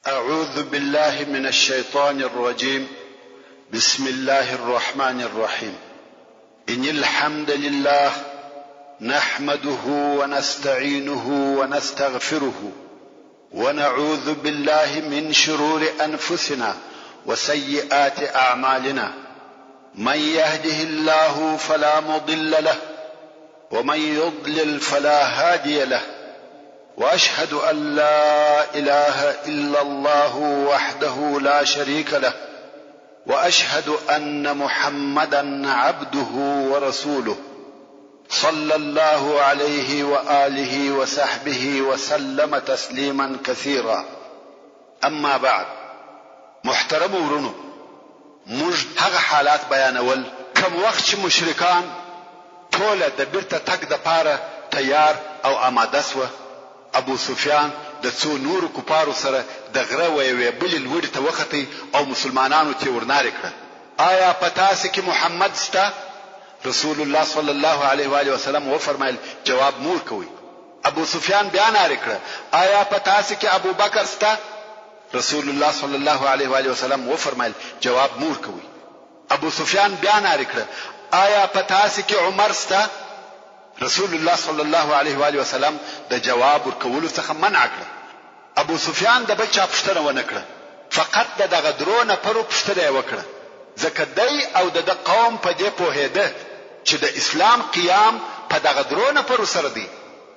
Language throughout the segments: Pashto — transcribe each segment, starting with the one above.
أعوذ بالله من الشيطان الرجيم. بسم الله الرحمن الرحيم. إن الحمد لله نحمده ونستعينه ونستغفره ونعوذ بالله من شرور أنفسنا وسيئات أعمالنا. من يهده الله فلا مضل له ومن يضلل فلا هادي له، وأشهد أن لا إله إلا الله وحده لا شريك له، وأشهد أن محمدا عبده ورسوله صلى الله عليه وآله وصحبه وسلم تسليما كثيرا. أما بعد، محترم ورونو، موږ هغه حالات بیانول کوم وخت چې مشرکان ټوله د بیرته تګ دپاره تیار او آماده سوه. ابو سفیان د څو نورو کفارو سره د غره و یوې بلې لوړې ته وختې او مسلمانانو ته ورنارې کړه. آیا په تاسې کې محمد سته؟ رسول الله صلی الله علیه و آله وسلم وفرمایل جواب مور کوي. ابو سفیان بیا نارې کړه آیا په تاسې کې ابو بکر سته؟ رسول الله صلی الله علیه و آله وسلم وفرمایل جواب مور کوي. ابو سفیان بیا نارې کړه آیا په تاسې کې عمر سته؟ رسول الله صلی الله علیه و آله وسلم د جواب ورکولو څخه منع کړ. ابو سفیان د بل چا پوښتنه ونه کړه، فقط دغه درو نفرو پوښتنه یې وکړه، ځکه دی او د قوم په دې پوهېده چې د اسلام قیام په دغه درو نفرو سره دی.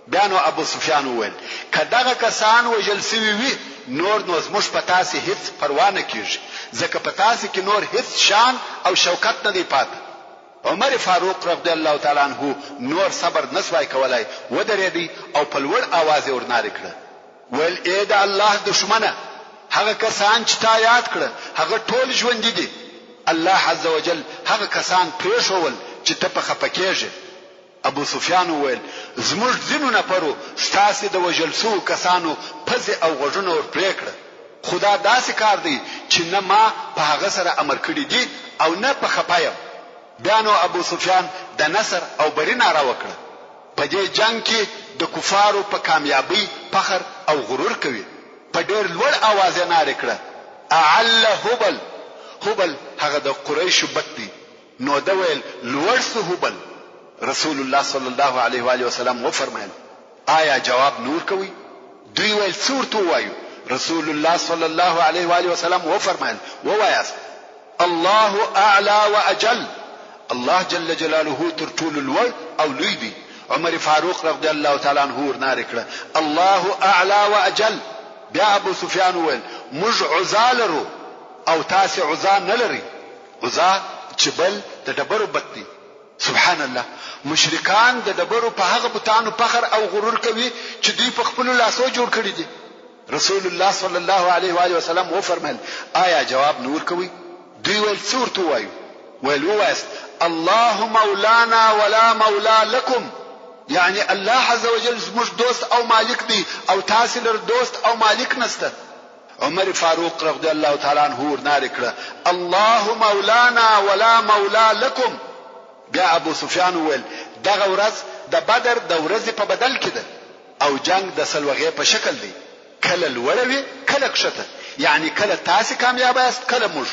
بیا نو ابو سفیان وویل که دغه کسان وژل سوي وي نو زموږ په تاسې هیڅ پروا نه کیږي، ځکه په تاسې کې نور هیڅ شان او شوکت نه دی پاتې. عمر فاروق رضی الله تعالی عنہ نور صبر نسوای کولای، ودرېدی او په لوړ आवाज ورنارې کړه، ویل اے د الله دشمنه، هغه کسان چې تا یاد کړه هغه ټول ژوند دي. الله عز وجل هغه کسان پریښول چې ته په خفه کېږې. ابو سفیان وویل زموږ ځینو نفرو ستاسې د وژل سوو کسانو پزې او غوږونه ور پرې کړه، خدا داسې کار دی چې نه ما په هغه سره امر کړی دی او نه په خفه یم. بیا نو ابو سفیان د نصر او بری ناره وکړه. په دې جنگ کې د کفارو په کامیابی فخر او غرور کوي. په ډېر لوړ आवाज یې ناره کړه اعل هبل. هبل هغه د قریشو بت دی، نو دا ویل لوړ سو هبل. رسول الله صلی الله علیه و آله وسلم وفرمایل آیا جواب نور کوي؟ دوی ویل څور تو وایو. رسول الله صلی الله علیه و آله وسلم وفرمایل ووایاست الله اعلى واجل. الله جل جلاله تر ټولو لوړ او لوی دی. عمر فاروق رضی الله تعالی عنہ ورنارې کړه الله اعلى واجل. بیا ابو سفیان وویل موږ عزا لرو او تاسې عزا نه لرئ. عزا چې بل د ډبرو بت دی. سبحان الله، مشرکان د ډبرو په هغه بتانو فخر او غرور کوي چې دوی په خپل لاسو جوړ کړی دي. رسول الله صلی الله علیه و آله وسلم وفرمایل آیا جواب نور کوي؟ دوی ویل څور تو وایو. ویل وایست الله مولانا ولا مولا لكم، یعنی الله عز وجل زموږ دوست او مالک دی او تاسې لر دوست او مالک نسته. عمر فاروق رضی الله تعالی عنہ ورنارې کړه الله مولانا ولا مولا لكم. بیا ابو سفیان وویل دغه ورځ د بدر د ورځې په بدل کې ده او جنگ د سلوغې په شکل دی، کله لوړه وي کله کښته، یعنی کله تاسې کامیاب یاست کله موږ.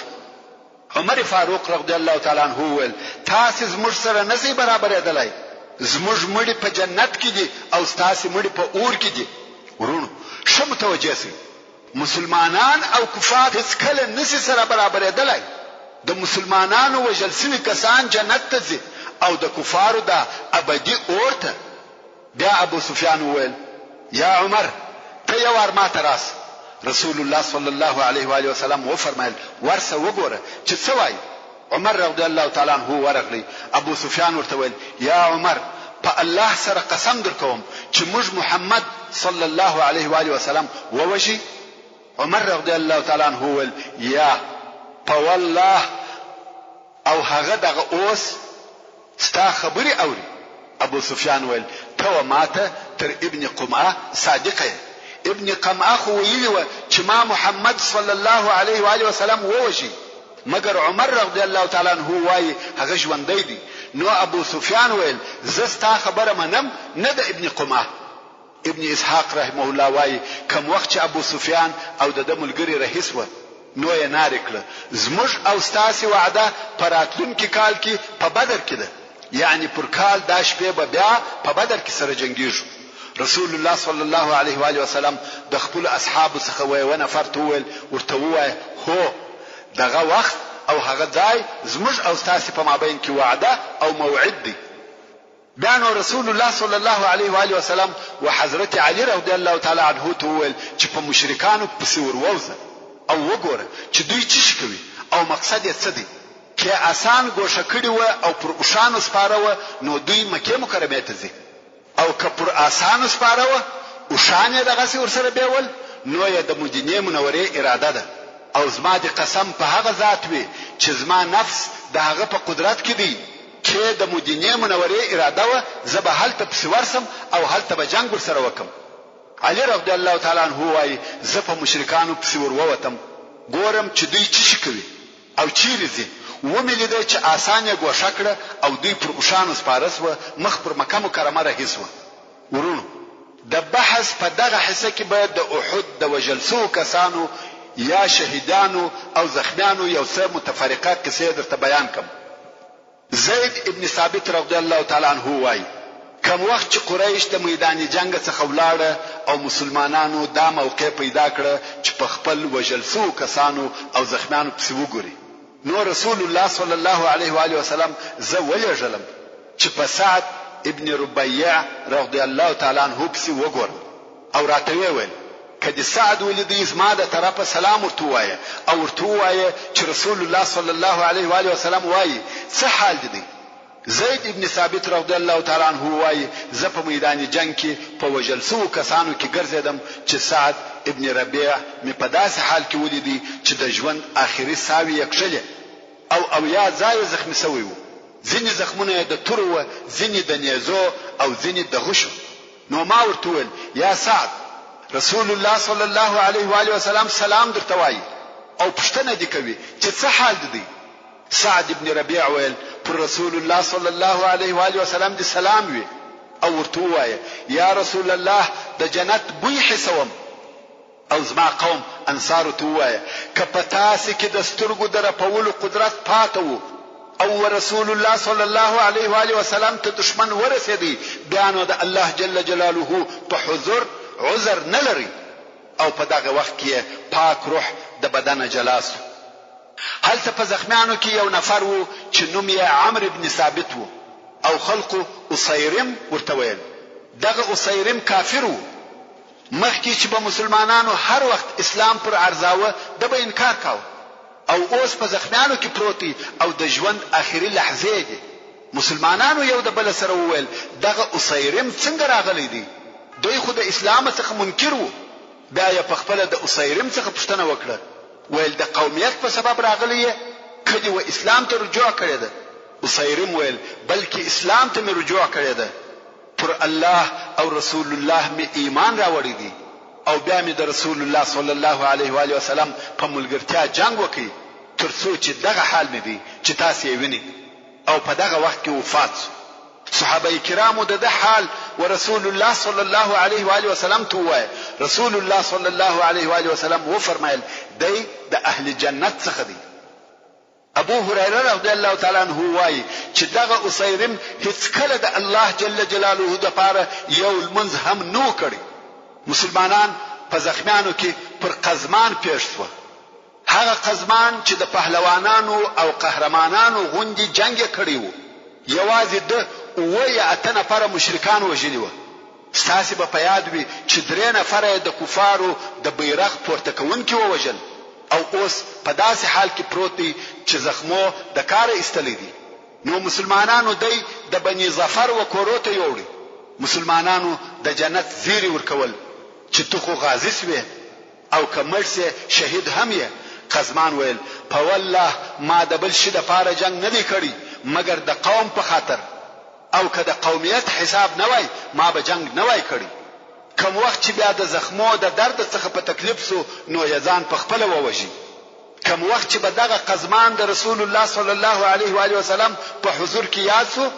عمر فاروق رضی الله تعالی عنہ وویل تاسې زموږ سره نشئ برابرېدلی، زموږ مړي په جنت کې دي او ستاسې مړي په اور کې دي. ورونو ښه متوجه سئ، مسلمانان او کفار هیڅ کله نشي سره برابرېدلی. د مسلمانانو وژل سوي کسان جنت ته ځي او د کفارو د ابدي اور ته. بیا ابو سفیان وویل یا عمر ته یو وار ماته راسه. رسول الله صلی الله علیه و آله وسلم وفرمایل ورسه وګوره چې څه وایي. عمر رضی الله تعالی عنہ ورغلی. ابو سفیان ورته ویل یا عمر په الله سره قسم درکوم چې موږ محمد صلی الله علیه و آله وسلم ووژي. عمر رضی الله تعالی عنہ ویل یا په والله او هغه دغه اوس ستا خبري اوري. ابو سفیان ویل ته ماته تر ابن قمعه صادقه. ابن قمعه خو ویلی و چې ما محمد صلی الله علیه و آله وسلم ووژي، مگر عمر رضی الله تعالی عنہ وایي هغه ژوندی دی. نو ابو سفیان ویل زستا خبره منم نه د ابن قمعه. ابن اسحاق رحمه الله وايي کوم وخت چې ابو سفیان او د ملګری رئیس و نو یې نار کړ زموږ او ستاسو وعده پر راتلونکي کال کې په بدر کې ده یعنی پر کال دا شپه به بیا په بدر کې سره جنگیږو رسول الله صلی الله علیه و آله وسلم د خپل اصحاب څخه و نفر تول ورته وای هو دغه وخت او هغه ځای زموږ او تاسو په مابین کې وعده او موعد دی بیا نو رسول الله صلی الله علیه و آله وسلم او حضرت علی رضی الله تعالی عنه تول چې په مشرکانو پسې وروځه او وګوره چې دوی څه کوي او مقصد یې څه دی کې آسان ګوشه کړی و او پر اوشانو سپاره و نو دوی مکه مکرمه ته ځي او که پر آسانو سپاره و اوشان یې دغه ورسره بیول نو یې د مدینه منورې اراده ده او زما د قسم په هغه ذات وي چې زما نفس د هغه په قدرت کې دی چې د مدینه منورې اراده و زبه هلته په ورسم او هلته به جنگ ورسره وکم علی رضی الله تعالی عنہ وايي زه په مشرکانو په وروتم ګورم چې دوی څه کوي او چیرې ځي ومې لیدل چې آسان یې ګوښه کړه او دوی پر اوشانو سپارس و مخ پر مکه مکرمه رهیس و ورونو د بحث په دغه حصہ کې به د احد د وجلسو کسانو یا شهیدانو او زخمیانو یو څه متفرقه قصې درته بیان کوم زید ابن ثابت رضی الله تعالی عنہ وايي کوم وخت چې قریش د میدان جنگ څخه ولاړه او مسلمانانو دا موقع پیدا کړه چې په خپل وجلسو کسانو او زخمیانو پسې وګوري نو رسول الله صلی الله علیه و آله وسلم زه ولېږلم چې په سعد ابن ربيع رضی الله تعالی عنہ پسې وګورم او راته ویل کدی سعد ولدی زما د طرفه سلام ورته وایه او ورته وایه چې رسول الله صلی الله علیه و آله وسلم وایي څه حال دی زید ابن ثابت رضی الله تعالی عنہ وایي زه په میدان جنگ کې په وجلسو کسانو کې ګرځیدم چې سعد ابن ربيع می په داسې حال کې ولیدي چې د ژوند آخري ساوي یکشله او یا ځای زخمی شوی وو ځینې زخمونه د تورو ځینې د نیزو او ځینې د غشو نو ما ورته ویل یا سعد رسول الله صلی الله علیه و آله وسلم سلام درته وایي او پښتنه دي کوي چې څه حال دی سعد ابن ربيع ویل پر رسول الله صلی الله علیه و آله وسلم دي سلام وي او ورته وایي یا رسول الله د جنت بوی حسوم او زما قوم انصار ته وایي کپتاس کې د سترګو در په ول قدرت پاتو او رسول الله صلی الله علیه و آله وسلم ته دشمن ورسېدی بیان د الله جل جلاله په حضور عذر نه لري او په دغه وخت کې پاک روح د بدن جلاس هلته په زخمیانو کې یو نفر وو چې نوم یې عمرو ابن ثابت وو او خلقو اسیرم ورته ویل دغه اسیرم کافر وو مخکې چې به مسلمانانو هر وخت اسلام پر ارزاوه د به انکار کاوه او اوس په زخمیانو کې پروتي او د ژوند اخري لحظه دي مسلمانانو یو د بل سره وویل دغه اسیرم څنګه راغلی دی دوی خو د اسلام څخه منکر وو بیا یې په خپل د اسیرم څخه پوښتنه وکړه ویل د قومیت په سبب راغلی کدی و اسلام ته رجوع کړی ده اسیرم ویل بلکې اسلام ته مې رجوع کړی ده پر الله او رسول الله می ایمان راوړی دي او بیا می د رسول الله صلی الله علیه و آله وسلم په ملګرتیا جنگ وکړي ترڅو چې دغه حال مې دي چې تاسو یې وینئ او په دغه وخت کې وفات صحابه کرامو د حال ورسول الله صلی الله علیه و آله وسلم توای رسول الله صلی الله علیه و آله وسلم و فرمایل دی د اهل جنت څخه دی ابو هريره رضی الله تعالی عنہ وایي چې دغه اسیرم هیڅ کله د الله جل جلاله د پاره یو منځ هم نو کړی مسلمانان په زخمیانو کې پر قزمان پیښ شو هغه قزمان چې د پهلوانانو او قهرمانانو غوندي جنگ کړی وو یوازې د ویا اتنه پر مشرکان وژلی و ستاسو په یاد وي چې درې نفر د کفارو د بیرغ پورته کوونکي ووجل او اوس په داسې حال کې پروت دي چې زخمو د کار استلې دي نو مسلمانانو د بني ظفر و کوروته یوړي مسلمانانو د جنت زیری ورکول چې تو خو غازی سوی او کمرسه شهید هم یې قزمان ویل په والله ما د بل شي د پاره جنگ نه دی کړی مگر د قوم په خاطر او که د قومیت حساب نه وای ما به جنگ نه وای کړی کوم وخت چې بیا د زخمو د درد څخه په تکلیف سو نو یزان په خپل ووجي کوم وخت چې به دغه قزمان د رسول الله صلی الله علیه و آله وسلم په حضور کې یاد سو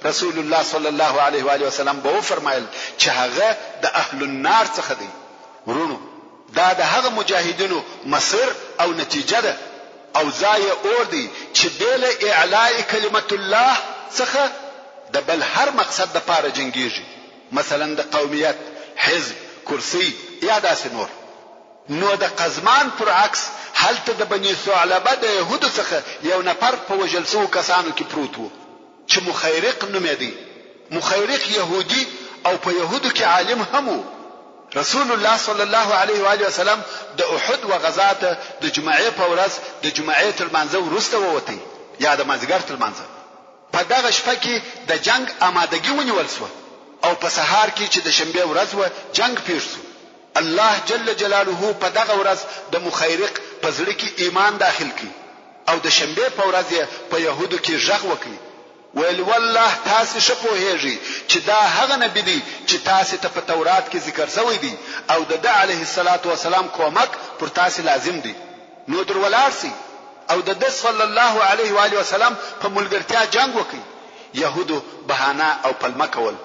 رسول الله صلی الله علیه و آله وسلم به فرمایل چې هغه د اهل النار څخه دی. ورونو دا د هغه مجاهدینو مصير او نتیجه ده او ځای اور دی چې بل اعلاء کلمت الله څخه د بل هر مقصد د پاره جنگیږي، مثلا د قومیت، حزب، کرسی یا داسې نور. نو د قزمان پر عکس هلته د بني ثعلبه د يهودو څخه یو نفر په وژل شوو کسانو کې پروت وو چې مخیرق نومېدی. مخیرق يهودي او په يهودو کې عالم هم وو. رسول الله صلی الله علیه و آله وسلم د احد و غزات د جمعې په ورځ د جمعې تر منځه ورسته ووتی یا د مازیګر تر منځه. په دغه شپه کې د جنگ آمادګي ونیول شو او په سهار کې چې د شنبه ورځ و جنگ پیښ شو. الله جل جلاله په دغه ورځ د مخیرق په زړه کې ایمان داخل کړي او د شنبه په ورځ په يهودو کې ژغ وکړي ویل والله تاسو شپوهیږي چې دا هغه نبی دی چې تاسو ته په تورات کې ذکر شوی دی او د علیه الصلاۃ والسلام کومک پر تاسو لازم دی. نو درولارسي او د صلی الله علیه و آله وسلم په ملګرتیا جنگ وکړي. يهودو بهانه او پلمه کول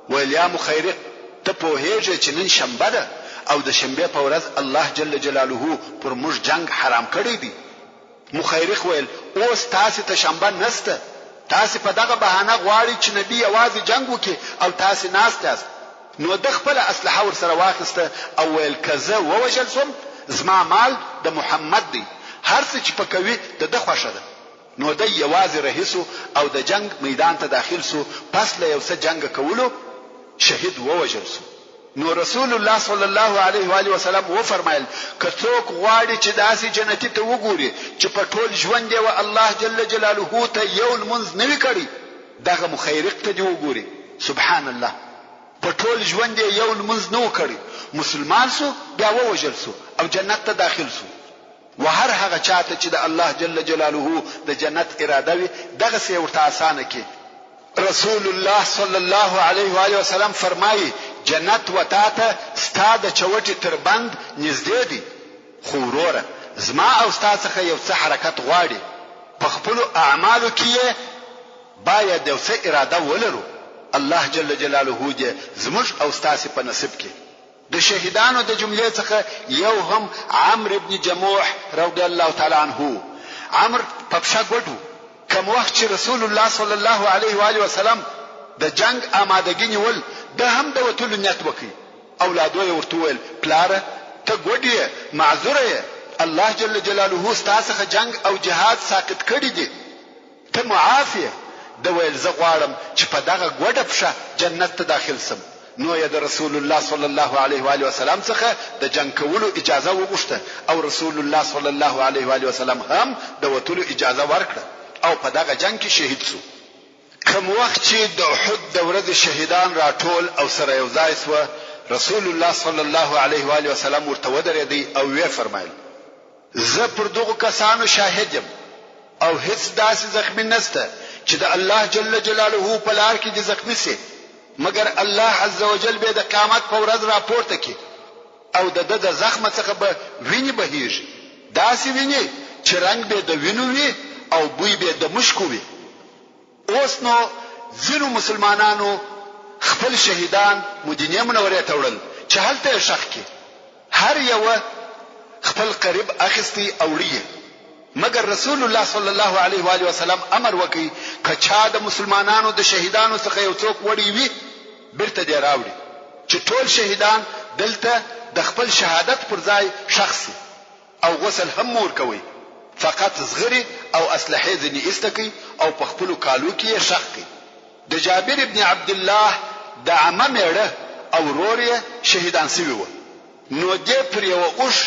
ویل یا مخیرق ته پوهیږي چې نن شنبه ده او د شنبه په ورځ الله جل جلاله پر موږ جنگ حرام کړی دی. مخیرق ویل اوس تاسو ته شنبه نسته، تاسو په دغه بهانه غواړي چې نبی आवाज جنگ وکي او تاسو ناست یاست. نو د خپل اسلحه ور سره واخسته او ویل کزه ووجل سم زما مال د محمد دی، هر څه چې پکوي د خوښه ده. نو د یوازې رهیسو او د جنگ میدان ته داخل سو، پس له یو څه جنگ کولو شهید ووجل سو. نو رسول الله صلی الله علیه و آله وسلم و فرمایل که څوک غواړي چې داسې جنتی ته وګوري چې په ټول ژوند یې و الله جل جلاله ته یو منځ نه وکړي دغه مخیرق ته دی وګوري. سبحان الله، په ټول ژوند یې یو منځ نه وکړي، مسلمان سو بیا ووجل سو او جنت ته داخل سو. وهر هغه چاته چې د الله جل جلاله د جنت اراده وي دغه څه ورته اسانه کې. رسول الله صلی الله علیه و آله وسلم فرمایي جنت وتاته ستاده چوټي تر بند نږدې دي، خو وروره زما او ستاسو څخه یو څه حرکت غواړي. په خپل اعمالو کې باید یو څه اراده ولرو. الله جل جلاله دې زموږ او ستاسو په نصیب کې. د شهیدانو د جملې څخه یو هم عمرو ابن جموح رضی الله تعالی عنه. عمرو په پښه ګډو کوم وخت چې رسول الله صلی الله علیه و آله وسلم د جنگ آمادګی نیول د هم د وتلو نیت وکړي. اولادو یې ورته ویل پلاره ته ګډې معذوره یې، الله جل جلاله ستاسو جنگ او جهاد ساقط کړی دی، ته معافیه. د ویل زه غواړم چې په دغه ګډه پښه جنت ته داخل سم. نو یې د رسول الله صلی الله علیه و آله وسلم څخه د جنگ کولو اجازه وغوښته او رسول الله صلی الله علیه و آله وسلم هم د وتلو اجازه ورکړه او په دغه جنگ کې شهید شو. کوم وخت چې د احد د ورځې شهیدان راټول او سره یو ځای شو، رسول الله صلی الله علیه و آله وسلم ورته ودرېدی او وی فرمایل زه پر دغه کسانو شاهد یم او هیڅ داسې زخمی نشته چې د الله جل جلاله په لار کې د زخمی سي مگر الله عز وجل به د قیامت په ورځ راپورته کوي او د زخم څخه به ویني بهیږي، داسې ویني چې رنگ به د وینو وي او بوی به د مشکو وي. اوس نو ځینو مسلمانانو خپل شهیدان مدینه منورې ته وړل چې هلته شخ کې هر یو خپل قریب اخستی اوړي. مگر رسول الله صلی الله علیه و آله وسلم امر وکي کچا د مسلمانانو د شهیدانو څخه یو څوک وړي وي برته دی راوړي چې ټول شهیدان دلته د خپل شهادت پر ځای شخصي او غسل هم مور کوي، فقط زغری او اسلحه ځنی استکی او په خپل کالو کې شخقي. د جابر ابن عبد الله د عمه مېړه او ورور شهیدان شوی و. نو دې پر یو اوش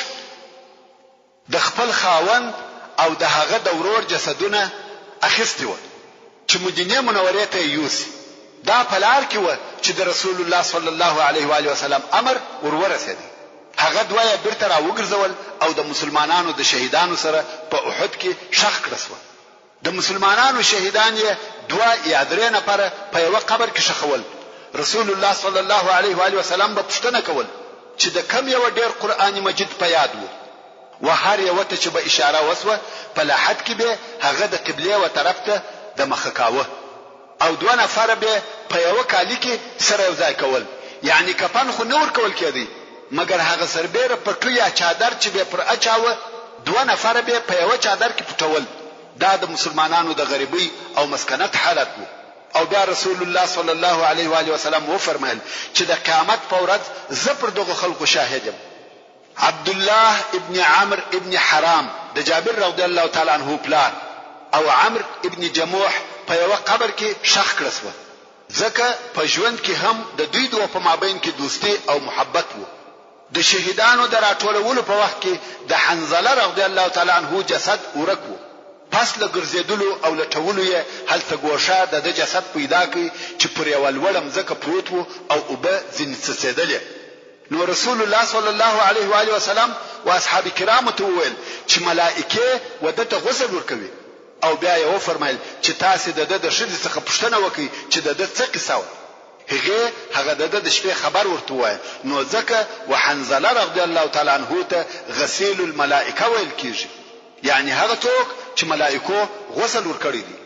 د خپل خاوند او د هغه د ورور جسدونه اخیستی و چې مدینه منورې ته یوسي. دا په لار کې و چې د رسول الله صلی الله علیه و آله وسلم امر ورورسېدی. هغه دوی بیرته راوګرځول او د مسلمانانو د شهیدانو سره په احد کې شخ کړسو. د مسلمانانو شهیدان یې دوا یا درې نفر په یو قبر کې شخول. رسول الله صلی الله علیه و آله وسلم په پښتنه کول چې د کم یو ډېر قران مجید په یاد وو و هر یو ته چې به اشاره وسوه په لحد کې به هغه د قبله و طرف ته د مخ کاوه. او 2 نفر به په یو کالی کې سره یو ځای کول. یعنی کفن خو نور کول کېدی، مګر هغه سربېره پټو یا چادر چې به پر اچاوه 2 نفر به په یو چادر کې پټول. دا د مسلمانانو د غریبۍ او مسکنت حالت وو. او بیا رسول الله صلی الله علیه و آله وسلم و فرمایل چې د قیامت په ورځ زه پر دغه خلکو شاهد یم. عبد الله ابن عمرو ابن حرام د جابر رضی الله تعالی عنہ پلار او عمرو ابن جموح په یو قبر کې شخ کړسو، ځکه په ژوند کې هم د دوی دوه په مابین کې دوستي او محبت وو. د شهیدانو د راټولولو په وخت کې د حنظله رضی الله تعالی عنہ جسد ورک وو. پس له ګرځېدلو او لټولو یې هلته ګوښه د جسد پیدا کړي چې پر یو لوړم ځکه پروت وو او اوبه ځینې څڅېدلې. نو رسول الله صلی الله علیه و آله وسلم او اصحاب کرام ته وویل چې ملائکه ودته غسل ورکوي. او بیا یې فرمایل چې تاسو د شدت څخه پوښتنه وکړئ چې د څه قصه و. هغه د شپې خبر ورته وای. نو ځکه وحنظله رضی الله تعالی عنہ ته غسیل الملائکه ویل کیږي، یعنی هغه څوک چې ملائکو غسل ورکړي دي.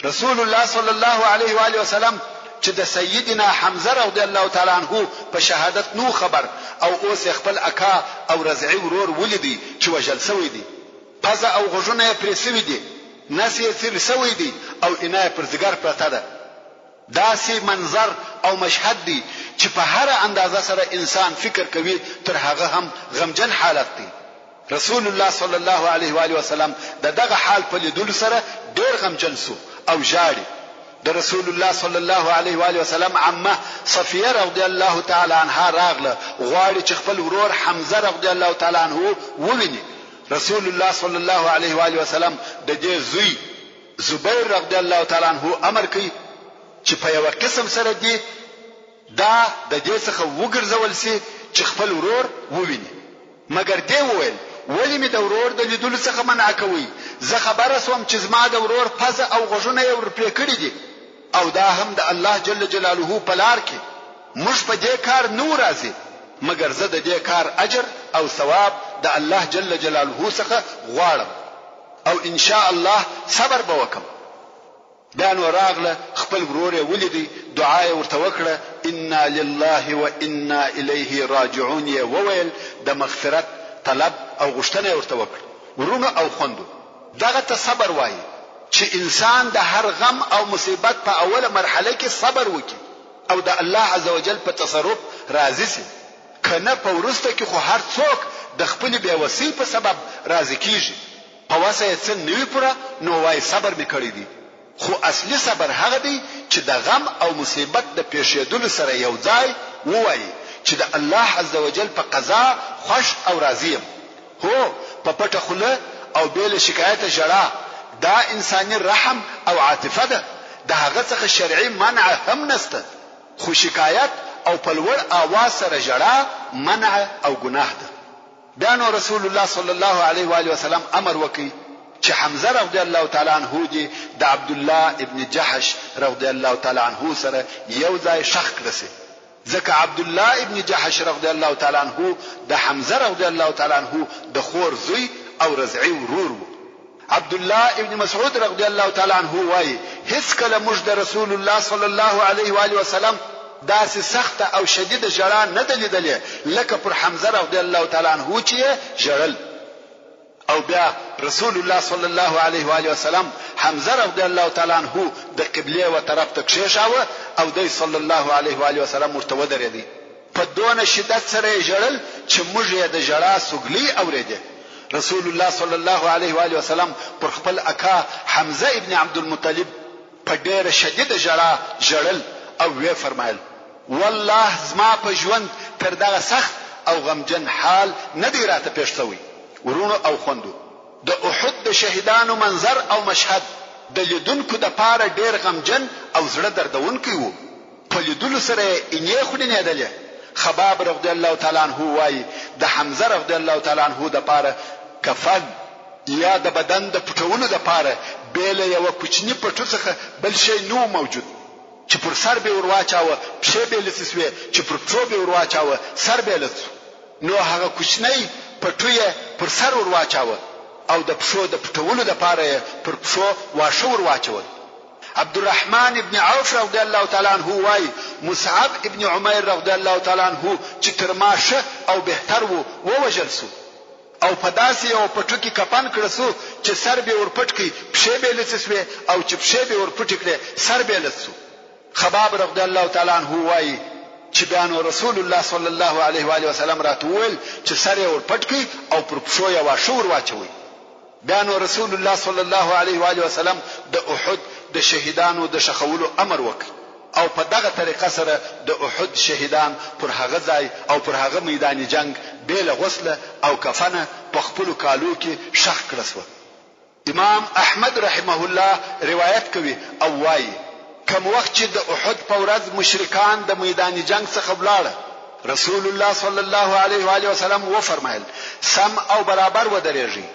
رسول الله صلی الله علیه و آله وسلم چې د سیدنا حمزه رضی الله تعالی عنہ په شهادت نو خبر او اوس خپل اکا او رضعی ورور ولیدي چې وجل سوی دي، پزه او غوږونه پرې سوی دي، ناس یې تیر سوی دي او انای پر ځګر پرته ده. داسې منظر او مشهد دی چې په هر اندازه سره انسان فکر کوي تر هغه هم غمجن حالت دی. رسول الله صلی الله علیه و آله وسلم دغه حال په لیدلو سره ډیر غمجن سو او ژاړي. د رسول الله صلی الله علیه و آله وسلم عمه صفیه رضی الله تعالی عنها راغله غواړي چې خپل ورور حمزه رضی الله تعالی عنه وویني. رسول الله صلی الله علیه و آله وسلم د دې زوی زبیر رضی الله تعالی عنه امر کوي چې په یو قسم سره دی دا د دې څخه وګرځول سي چې خپل ورور وویني. مګر دی وویل ولی می د ورور د لیدلو څخه منع کوي؟ زه خبره سوم چې زما د ورور پزه او غوږونه یې ورپرې کړي دي او دا هم د الله جل جلاله په لار کې. موږ په دې کار نو راځي، مګر زه د دې کار اجر او ثواب د الله جل جلاله څخه غواړم او ان شاء الله صبر به وکم. بیا نو راغله خپل ورور یې ولیدي، دعا یې ورته وکړه، انا لله وانا الیه راجعون یې وویل، د مغفرت طلب او غوښتنه ورته وکړه. ورونه او خوندو دغه ته صبر وایي چې انسان د هر غم او مصیبت په اوله مرحله کې صبر وکړي او د الله عزوجل په تصرف راضي شي. کنه په ورسته کې خو هر څوک د خپل بیوسی په سبب راضي کیږي. په واسه څه نوی پوره نو وای صبر میکړی دي، خو اصلي صبر هغه دی چې د غم او مصیبت د پیښېدلو سره یو ځای ووایي چې د الله عزوجل په قضا خوش او راضي یم. هو په پټه خوله او بیل شکایت جړه دا انساني رحم او عاطفه ده، د هغه څخه شرعي منع هم نشته، خو شکایت او په لوړ आवाज سره جړه منع او ګناه ده. بیا نو رسول الله صلی الله علیه و آله وسلم امر وکړي چې حمزه رضی الله تعالی عنہ دی د عبد الله ابن جحش رضی الله تعالی عنہ سره یو ځای شخ کړسي، ځکه عبد الله ابن جحش رضی الله تعالی عنہ د حمزه رضی الله تعالی عنہ د خور زوی او رضعی ورور وو. عبد الله ابن مسعود رضی الله تعالی عنہ وایي هیڅ کله موږ د رسول الله صلی الله علیه و آله وسلم داسې سخت او شدید جړه نه دلیدلې لکه پر حمزه رضی الله تعالی عنہ چې جړل. او بیا رسول الله صلی الله علیه و آله وسلم حمزه رضی الله تعالی عنہ د قبله و طرف ته کښېښاوه او د صلی الله علیه و آله وسلم ورته ودرېدی. په دونه شدت سره جړل چې موږ یې د جړه سګلی اورېده. رسول الله صلی الله علیه و آله وسلم پر خپل اکا حمزه ابن عبد المطلب په ډېر شدید جړه جړل او وی فرمایل والله زما په ژوند تر دغه سخت او غمجن حال نه دی راته پېښ شوی. ورونو او خوندو د احد د شهیدانو منظر او مشهد د لیدونکو د پاره ډیر غمجن او زړه دردونکی وو. په لیدلو سره یې خودنه دله. خباب رضی الله تعالی عنہ وای د حمزه رضی الله تعالی عنہ د پاره کفن یا د بدن د پټولو د پاره بیل یو کوچنی پټو څخه بل شی نو موجود چې پر سر به ورواچاوه پښې به لسوي چې پر ټرو به ورواچاوه سر به لڅ نو هغه کوچنی پټوی پر سر ورواچاوه او د پښو د پټولو د پاره پر پښو واښه ورواچول. عبدالرحمن ابن عوف رضی الله تعالی عنہ وای مصعب ابن عمیر رضی الله تعالی عنہ چې تر ما شه او بهتر وو ووجل سو او په داسې یو پټو کې کپن کړ سو چې سر به ورپټ کی پښې به لڅسوي او چې پښې به ورپټ کړي سر به لڅسو. خباب رضی الله تعالی عنہ وای چې بیان رسول الله صلی الله علیه و آله وسلم راتول چې سر یې ورپټ کی او پر پښو یې واشور واچوي. بیان رسول الله صلی الله علیه و آله وسلم د احد د شهیدانو د شخولو امر وکړ او په دغه طریقه سره د احد شهیدان پر هغه ځای او پر هغه میدان جنگ بیل غسل او کفنه په خپل کالو کې شخ کړسو. امام احمد رحمه الله روایت کوي او وایي کوم وخت چې د احد په ورځ مشرکان د میدان جنگ څخه بلاړه رسول الله صلی الله علیه و آله وسلم و فرمایل سم او برابر ودرېږي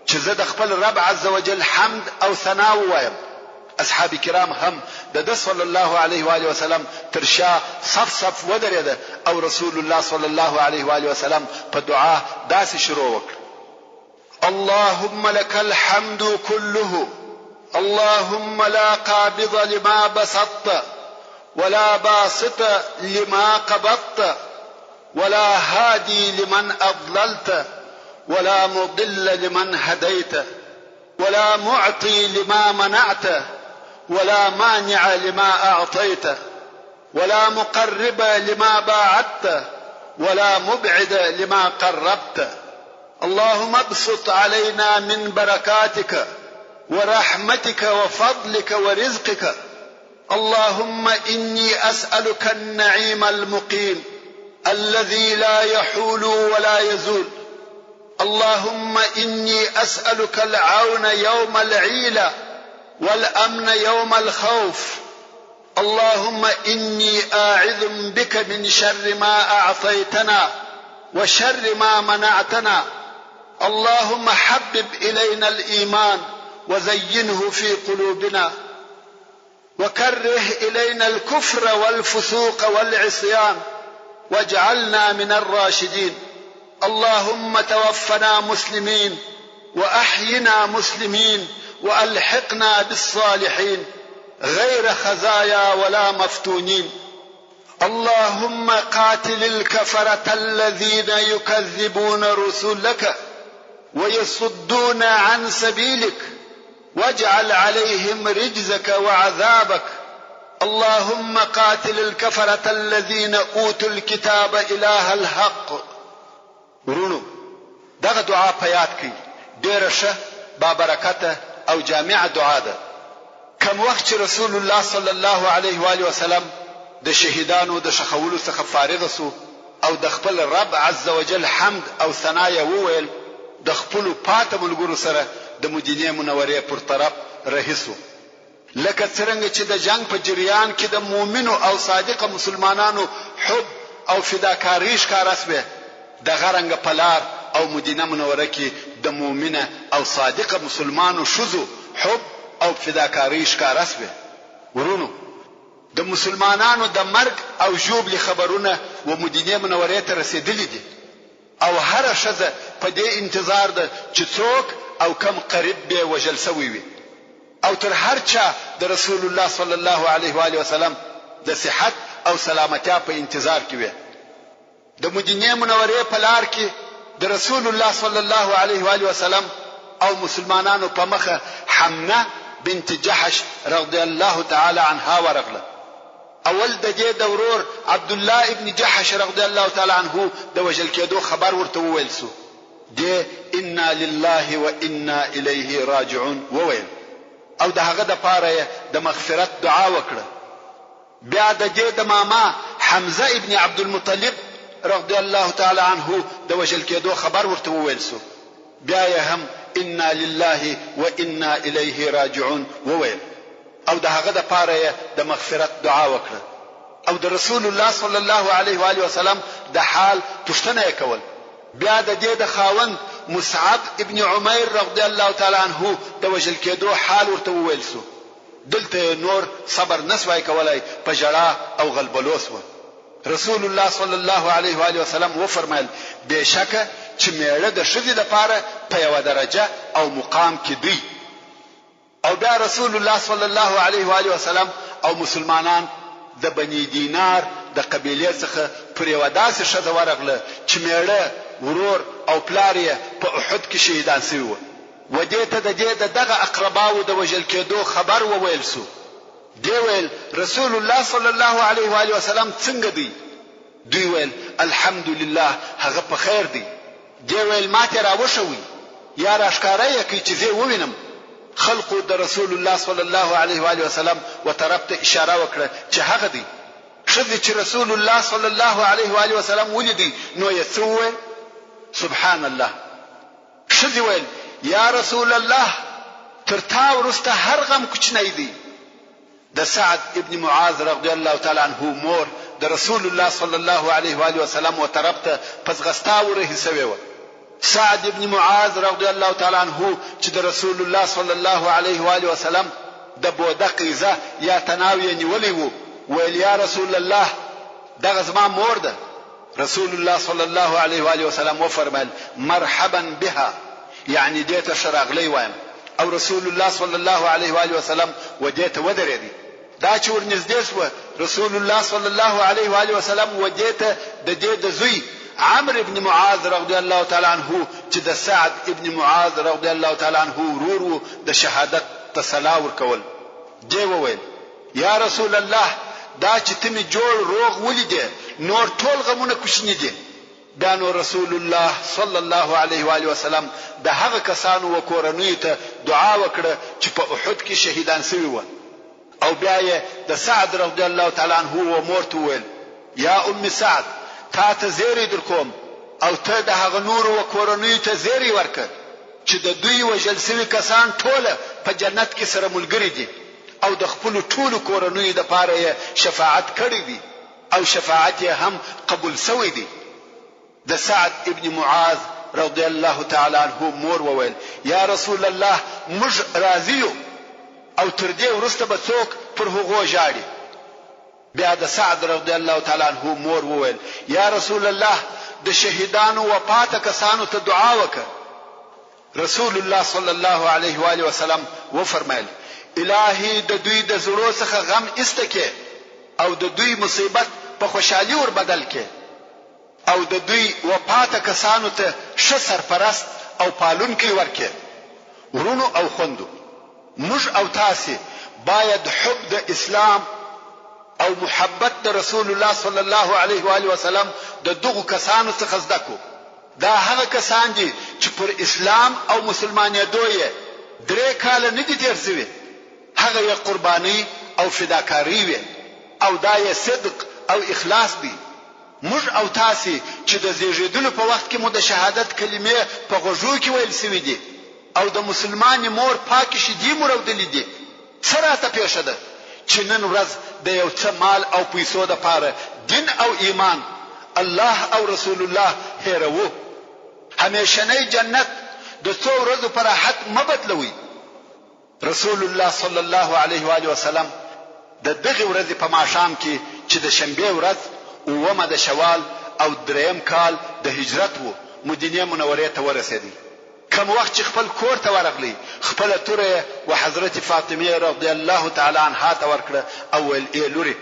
چې زه د خپل رب عز وجل حمد او ثنا وایم. اصحاب کرام هم د صلی الله علیه و آله وسلم ترشا صف ودرېده او رسول الله صلی الله علیه و آله وسلم په دعا داسې شروع وکړ اللهم لك الحمد كله اللهم لا قابض لما بسطت ولا باسط لما قبضت ولا هادي لمن أضللت ولا مضل لمن هديت ولا معطي لما منعت ولا مانع لما أعطيت ولا مقرب لما باعدت ولا مبعد لما قربت اللهم ابسط علينا من بركاتك ورحمتك وفضلك ورزقك اللهم إني أسألك النعيم المقيم الذي لا يحول ولا يزول اللهم إني أسألك العون يوم العيلة والأمن يوم الخوف اللهم إني أعوذ بك من شر ما أعطيتنا وشر ما منعتنا اللهم حبب إلينا الإيمان وزينه في قلوبنا وكره إلينا الكفر والفسوق والعصيان واجعلنا من الراشدين اللهم توفنا مسلمين وأحينا مسلمين وألحقنا بالصالحين غير خزايا ولا مفتونين اللهم قاتل الكفرة الذين يكذبون رسلك ويصدون عن سبيلك واجعل عليهم رجزك وعذابك اللهم قاتل الكفرة الذين أوتوا الكتاب إله الحق. ورونو دغه دعا په یاد کړئ ډیره ښه بابرکته او جامعه دعا ده. کوم وخت چې رسول الله صلی الله علیه و آله وسلم د شهیدانو د شخولو څخه فارغ سو او د خپل رب عز وجل حمد او ثنا یې وویل د خپل پاته ملګرو سره د مدینه منورې پر طرف رهیسو لکه څنګه چې د جنگ په جریان کې د مؤمنو او صادقه مسلمانانو حب او فداکاری ښکارا سوه د غرنګ پلار او مدینه منوره کې د مؤمنه او صادقه مسلمانو شذو حب او فداکاری ښکارا سوه. ورونو د مسلمانانو د مرګ او ژوبل خبرونه و مدینه منوره ته رسیدلې دي او هر شزه په دې انتظار ده چې څوک او کم قریب به وجل سوي وي او تر هر چا د رسول الله صلی الله علیه و آله وسلم د صحت او سلامتیا په انتظار کې وي. د مدینه منوره په لار کې د رسول الله صلی الله علیه و آله وسلم او مسلمانانو په مخه حمنه بنت جحش رضی الله تعالی عنها ورغله. اول د دې دورور عبد الله ابن جحش رضی الله تعالی عنه د وجل کېدو خبر ورته وویل سو دې انا لله وانا الیه راجعون وویل او د هغه د پاره د مغفرت دعا وکړه. بیا د دې د ماما حمزه ابن عبد المطلب رضی الله تعالی عنه د وجل کېدو خبر ورته وویل سو بیا یې هم انا لله وانا الیه راجعون وویل او د هغه د پاره د مغفرت دعا وکړه او د رسول الله صلی الله علیه و آله وسلم د حال پوښتنه وکول. بیا د دې د خاوند مصعب ابن عمیر رضی الله تعالی عنه د وجل کېدو حال ورته وویل سو دلته نور صبر نسوای کولای په جړه او غلبلوس و. رسول الله صلی الله علیه و آله وسلم و فرمایل بشکه چې میړه د شذې لپاره په یو درجه او مقام کې دی او بیا رسول الله صلی الله علیه و آله وسلم او مسلمانان د بنی دینار د قبیله څخه پر یو داسې شته ورغله چې میړه ورور او پلار یې په احد کې شهیدان شوی و ودې ته د دغه اقرباو د وجل کېدو خبر وویل سو دی ویل رسول الله صلی الله علیه و آله وسلم څنګه دی دوی ویل الحمدلله هغه په خیر دی دی ویل ماته راوښوي یا راشکارای کی چې زه ووینم خلقو د رسول الله صلی الله علیه و آله وسلم وطرف ته اشاره وکړه چې هغه دی شذ چې رسول الله صلی الله علیه و آله وسلم ولیدي نو یې څوې سبحان الله شذ ویل یا رسول الله تر تا ورسته هر غم کوچنی دی د سعد ابن معاذ رضی الله تعالی عنہ مور د رسول الله صلی الله علیه و آله وسلم وطرف ته پسغستا ورهسوي و سعد ابن معاذ رضی الله تعالی عنہ چې د رسول الله صلی الله علیه و آله وسلم د بودقیزه یا تناوی نیولې وو ویل یا رسول الله دغه زما مور ده رسول الله صلی الله علیه و آله وسلم وفرمایل مرحبا بها یعنی دې ته شراغلی وایم او رسول الله صلی الله علیه و آله وسلم ودې ته ودرېدی دا چې ورنږدې شو رسول الله صلی الله علیه و آله وسلم ودې ته د دې د زوی عمرو ابن معاذ رضی الله تعالی عنہ چې د سعد ابن معاذ رضی الله تعالی عنہ ورور د شهادت تصلاور کول دی وویل یا رسول الله دا چې تمی جوړ روغ ولیدې نور ټول غمونه کوشنی دي دا نو رسول الله صلی الله علیه و آله وسلم د هغه کسانو و کورنۍ ته دعا وکړه چې په احد کې شهیدان شوی و او بیا یې د سعد رضی الله تعالی عنہ و مور ته ویل یا ام سعد تا ته زیری در کوم او ته د هغه نور و کورنۍ ته زیری ورکړه چې د دوی وجل شوی کسان ټول په جنت کې سره ملګری دي او د خپل ټول کورنۍ د پاره شفاعت کړی دي او شفاعت هم قبول شوی دي د سعد ابن معاذ رضی الله تعالی عنہ مور وویل یا رسول الله مج راضیو او تر دې ورسته به څوک پر هغه جاړي بیا د سعد رضی الله تعالی عنہ مور وویل یا رسول الله د شهیدانو وفات کسانو ته دعا وکړه رسول الله صلی الله علیه و آله وسلم وفرمایل الهی د دوی د زړه څخه غم استکه او د دوی مصیبت په خوشحالي ور بدل کړي او د دوی وفات کسانو ته ښه سرپرست او پالونکی ورکړي ورونو او خوندو موږ او تاسو باید حب د اسلام او محبت د رسول الله صلی الله علیه و آله وسلم د دغه کسانو څخه زده کو دا هغه کسان دي چې پر اسلام او مسلمانیت دوی 3 کال نه دي تیر شوی هغه یې قرباني او فداکاری وي او دا یې صدق او اخلاص دي موږ او تاسو چې د زیږیدلو په وخت کې مو د شهادت کلمې په غوږو کې ویل شوی دي او د مسلمان مور پاک شدي مرودلې دي سره ته پېښه ده چې نن ورځ د یو څه مال او پیسو د پاره دین او ایمان الله او رسول الله هیرو همیشنی جنت د څو ورځې پر راحت مبدلوي رسول الله صلی الله علیه و آله وسلم د دغه ورځې په ماښام کې چې د شنبه ورځ اومه د شوال او دریم کال د هجرت وو مدینه منوره ته ورسېدی کوم وخت چې خپل کور ته ورغلی خپل توره او حضرت فاطمه رضی الله تعالی عنها ته ورکړه او ول ایلوري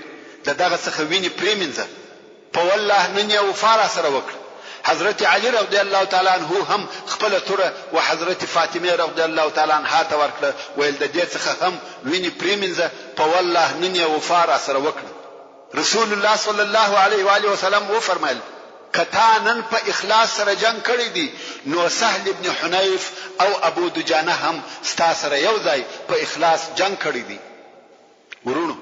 دغه څخه ویني پریمنځه په والله نن یو فار سره وکړه حضرت علی رضی الله تعالی عنہ هم خپل توره او حضرت فاطمه رضی الله تعالی عنها ته ورکړه ویل د دې څخه هم ویني پریمنځه په والله نن یو فار سره وکړه رسول الله صلی الله علیه و آله وسلم و فرمایل کتا نن په اخلاص سره جنگ کړی دی نو سهل ابن حنیف او ابو دجانه هم ستا سره یو ځای په اخلاص جنگ کړی دی ورونو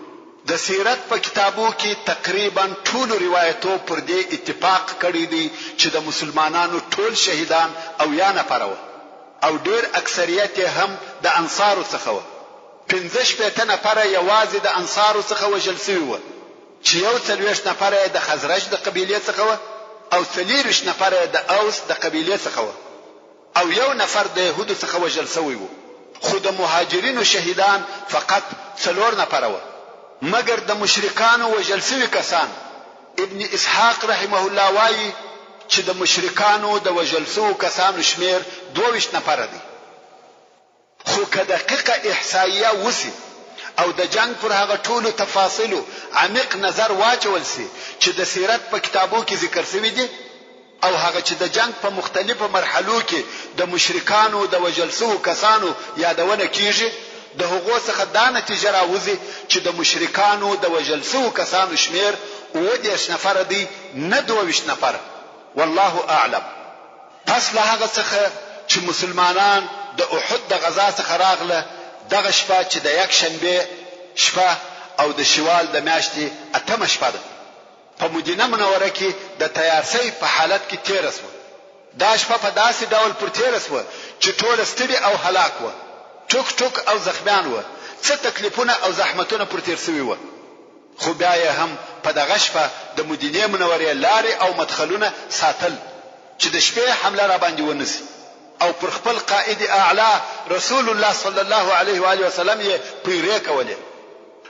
د سیرت په کتابو کې تقریبا ټول روایتو پر دې اتفاق کړی دی چې د مسلمانانو ټول شهیدان او یا نفر او ډیر اکثریت هم د انصارو څخه و 15 نفر یوازې د انصارو څخه وژل شوی و چې یو 40 نفر د خزرج د قبیله څخه و او 30 نفر د اوس د قبیله څخه و او یو نفر د يهودو څخه وژل شوی و خو د مهاجرینو شهیدان فقط 4 نفر و مگر د مشرکانو وژل شوی کسان ابن اسحاق رحمه الله وايي چې د مشرکانو د وژل شوی کسانو شمیر 22 نفر دي خو خو که دقیقه احصائیه وسی او د جنگ پر هغه ټولو تفاصیلو عمیق نظر واچول سي چې د سیرت په کتابو کې ذکر شوی دي او هغه چې د جنگ په مختلفو مرحلو کې د مشرکانو د وجل شوو کسانو یادونه کیږي د هغو څخه دا نتیجه راوځي چې د مشرکانو د وجل شوو کسانو شمیر 20 نفر دي نه 22 نفر والله اعلم. پس له هغه څخه چې مسلمانان د احد د غزا څخه راغله دغه شپه چې د یک شنبه شپه او د شوال د میاشتې اتمه شپه ده په مدینه منوره کې د تیارسۍ په حالت کې تیر شو. دا شپه په داسې ډول پر تیر شو چې ټول ستړي او هلاک وو، ټوک ټوک او زخمیان وو، څه تکلیفونه او زحمتونه پر تیر شوي وو. خو بیا یې هم په دغه شپه د مدینه منورې لارې او مدخلونه ساتل چې د شپې حمله را باندې ونسي او پر خپل قائد اعلی رسول الله صلی الله علیه و آله وسلم یې پیری کوله.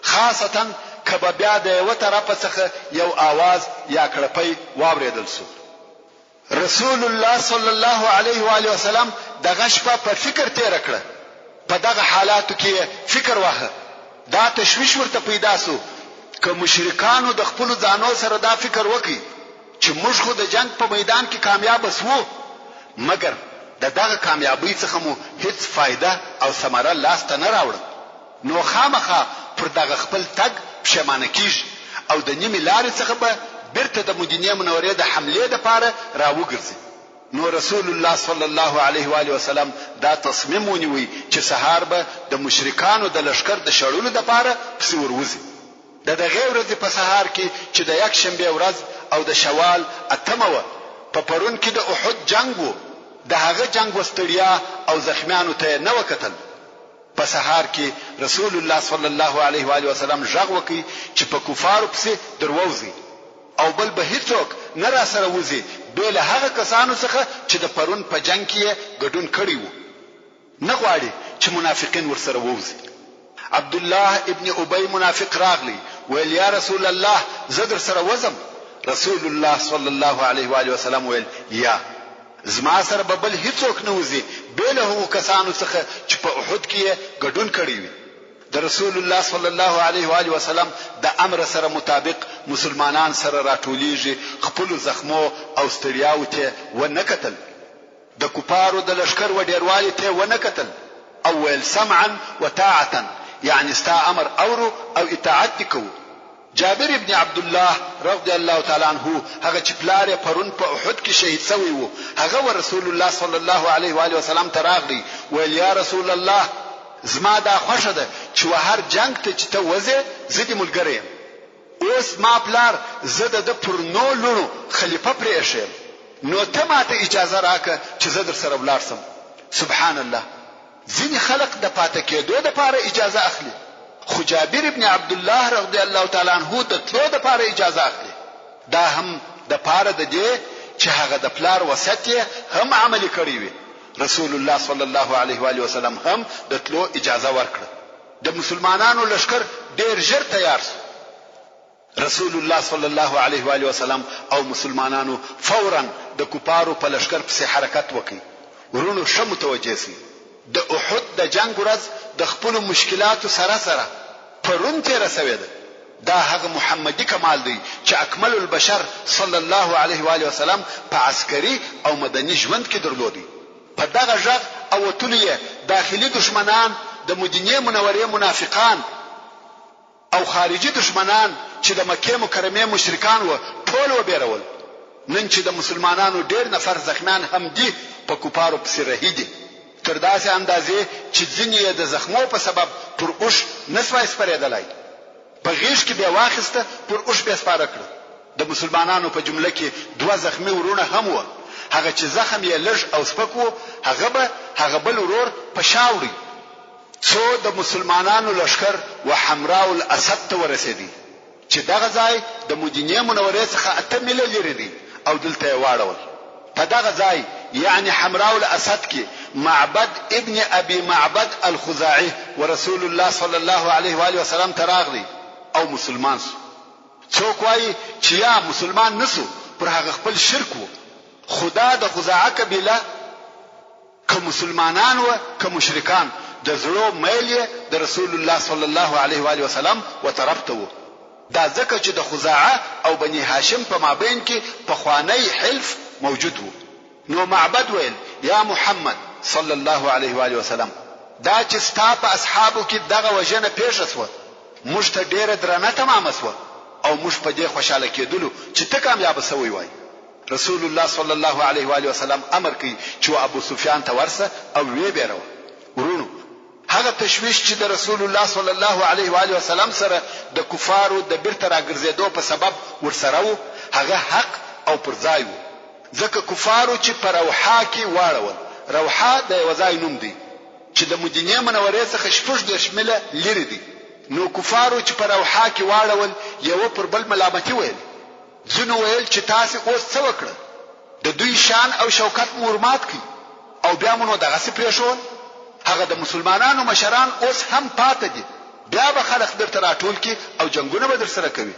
خاصتا کبه بیا د یو طرف څخه یو आवाज یا کړپی واوریدل شو. رسول الله صلی الله علیه و آله وسلم دغه شپه په فکر تیر کړ. په دغه حالاتو کې فکر واه دا تشویش ورته پیدا شو که مشرکانو د خپل ځانو سره دا فکر وکړي چې موږ خو د جنگ په میدان کې کامیاب شوو، مګر دغه کامیابی څخه مو هیڅ فائدہ او ثمره لاسته نه راوړل، نو خامخا پر دغه خپل تګ پښیمانه کیږي او د نیمه لارې څخه به بیرته د مدینه منورې د حمله لپاره راوګرځي. نو رسول الله صلی الله علیه و آله وسلم دا تصمیم ونیوي چې سهار به د مشرکانو د لشکر د شړلو لپاره پسې وروزي. دغه ورځ په سهار کې چې د یک شنبه ورځ او د شوال اتمه په پرون کې د احد جنگ وو، د هغه جنگ وستړیا او زخمیانو ته نه وکتل. په سهار کې رسول الله صلی الله علیه و آله وسلم ژغ وکي چې په کفارو پسې درووزي او بل به هیڅوک نه را سره وځي بل هغه کسانو څخه چې د پرون په جنگ کې ګډون کړی وو، نه غواړي چې منافقین ورسره ووځي. عبد الله ابن ابي منافق راغلی ویل یا رسول الله زه در سره وزم. رسول الله صلی الله علیه و آله وسلم ویل یا زما سره به بل هیڅوک نه وځي بل هغه کسانو څخه چې په احد کې ګډون کړی وي. د رسول الله صلی الله علیه و آله وسلم د امر سره مطابق مسلمانان سره راټولیږي، خپل زخمو او ستړیاو ته ونکتل، د کفارو د لشکر و ډیروالي ته ونکتل او ویل سمعا وطاعتا، یعنی ستا امر اورو او اطاعت کو. جابر ابن عبد الله رضی الله تعالی عنہ هغه چې پلار پرون په احد کې شهید شوی وو، هغه رسول الله صلی الله علیه و آله وسلم تراغلی ویل یا رسول الله زما دا خوښه ده چې هر جنگ ته چې ته وځې زه دې ملګری یم. اوس ما پلار زه د پر نو لونو خلیفہ پرې شم، نو ته ماته اجازه راکړه چې زه در سره ولاړ سم. سبحان الله، ځینې خلق د پاتې کېدو لپاره اجازه اخلي، خو جابر ابن عبد الله رضی الله تعالی عنہ د تلو لپاره اجازه اخلي. دا هم د پاره د دې چې هغه د پلار وصیت هم عملي کړی وي. رسول الله صلی الله علیه و آله وسلم هم د تلو اجازه ورکړه. د مسلمانانو لشکر ډیر ژر تیار شو. رسول الله صلی الله علیه و آله وسلم او مسلمانانو فورا د کفارو په لشکر پسې حرکت وکړي. ورونو شم متوجه سي د احد د جنگ ورځ د خپل مشکلاتو سره سره پرون تیر شوی ده. دا هغه محمدي کمال دی چې اکمل البشر صلی الله علیه و آله وسلم په عسکري او مدني ژوند کې درلودي. په دغه ژغ او تلیه داخلي دشمنان د مدینه منورې منافقان او خارجي دشمنان چې د مکه مکرمه مشرکان و ټول وبېرول. نن چې د مسلمانانو ډېر نفر زخمیان هم دي په کفارو پسې رهیدي، تر داسې اندازې چې ځینې د زخمو په سبب پر اوښ نسوای سپارېدلای. په غیږ کې بیا واخیسته پر اوښ بیا سپاره کړ. د مسلمانانو په جمله کې 2 زخمي ورونه هم و. هغه چې زخم یې لږ او سپک و هغه بل ورور په شاوړي. څو د مسلمانانو لشکر و حمراء الاسد ته ورسېدي چې دغه ځای د مدینه منورې څخه 8 میله لري دي او دلته یې واړول. په دغه ځای یعنی حمراء الاسد کې معبد ابن ابي معبد الخزاعي ورسول الله صلی الله علیه و آله وسلم تراغلی او مسلمان سو. څوک وایي چې یا مسلمان نسو پر هغه خپل شرک وو. خدا د خزاعه قبیله که مسلمانان و که مشرکان د زړو میل د رسول الله صلی الله علیه و آله وسلم وطرف ته و. دا ځکه چې د خزاعه او بني هاشم په مابین کې پخوانی حلف موجود و. نو معبد ویل یا محمد صلی الله علیه و آله وسلم دا چې ستا په اصحابو کې دغه وجنه پیښه شوه موږ ته ډیره درنه تمامه شوه او موږ په دې خوشاله کېدلو چې ته کامیاب شوی وای. رسول الله صلی الله علیه و آله وسلم امر کوي چې ابو سفیان ته ورسه او وی بیرو. ورونو هغه تشویش چې د رسول الله صلی الله علیه و آله وسلم سره د کفارو د بیرته راګرځېدو په سبب ورسره وو هغه حق او پر ځای وو. ځکه کفارو چې پر روحا کې واړول، روحا د یو ځای نوم دی چې د مدینه منورې څخه شپږ دشمله لري دي. نو کفارو چې پر روحا کې واړول یو پر بل ملامتي ویل. ځنو ویل چې تاسو اوس څه وکړه، د دوی شان او شوکت مورمات کی او بیا مونږ دغه څه پریښول. هغه د مسلمانانو مشران اوس هم پاتې دي، بیا به خلک درته راټول کی او جنگونه به در سره کوي.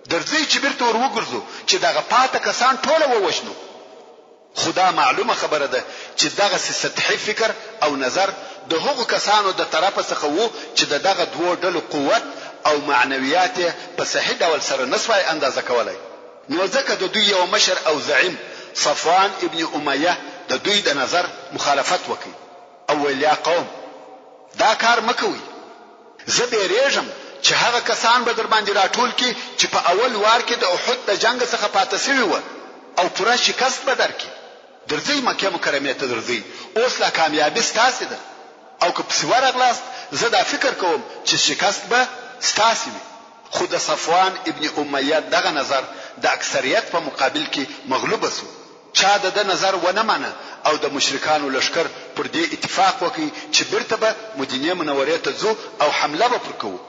درځي چې بیرته ور وګرځو چې دغه پاتې کسان ټول ووښنو. خدا معلومه خبره ده چې دغه سطحي فکر او نظر د هغو کسانو د طرفه څخه وو چې دغه دوه ډلو قوت او معنویات په صحیح ډول سره نسوای اندازه کولای. نو ځکه د دوی یو مشر او زعیم صفوان ابن امیه د دوی د نظر مخالفت وکړي او ویل یا قوم دا کار مکوئ، زه بیریږم چې هغه کسان به در باندې راټول کی چې په اول وار کې د احد د جنگ څخه پاتې شوی و او پوره شکست به درکړي. درځي مکه مکرمه ته درځي، اوس لا کامیابی ستاسو ده او که په ورغلاست زه دا فکر کوم چې شکست به ستاسو وي. خو د صفوان ابن امیه دغه نظر د اکثریت په مقابل کې مغلوب شو. چا د نظر ونه منه او د مشرکانو لشکر پر دې اتفاق وکړي چې بیرته به مدینه منورې ته ځو او حمله به وکړو.